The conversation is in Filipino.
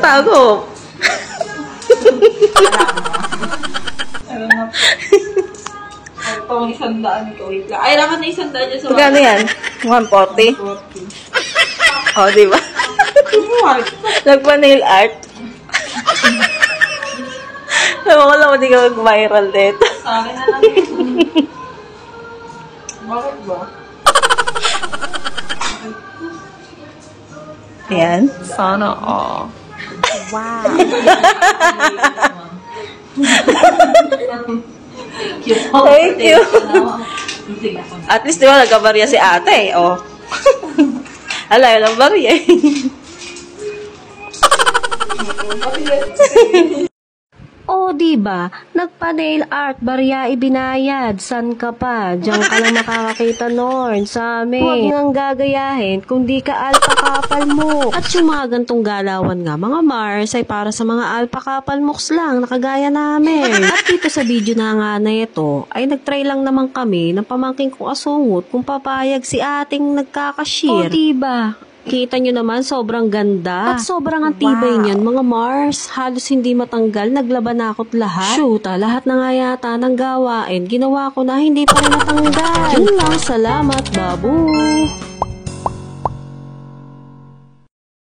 nagtatago? Ano na po? Ay, pang 100 ito. Wait lang. Ay, naman na 100 dyan sa Magkano yan? 140? 140. O, diba? Nagpa-nail art. Ewan ko lang kung di ka mag-viral dito. Sa akin na lang. Bakit ba? Ayan. Sana all. Wow. Thank you. At least, di ba, nagkabarya si ate, oh. Ala, yun ang barya, eh. O, diba? Nagpa-nail art, barya ibinayad. San ka pa? Diyan ka lang makakakita noon sa amin. Huwag ngang gagayahin kung di ka alpha couple mo. At yung mga gantong galawan nga, mga Mars, ay para sa mga alpha couple mooks lang, nakagaya namin. At dito sa video na nga na ito, ay nagtry lang naman kami ng pamangking kong asungot kung papayag si ating nagkakashare. O, diba? Kita nyo naman, sobrang ganda. At sobrang antibay niyan, mga Mars. Halos hindi matanggal, naglaban na ako't lahat. Shoot, lahat na nga yata ng gawain. Ginawa ko na, hindi pa rin natanggal. Yun lang, salamat, babu.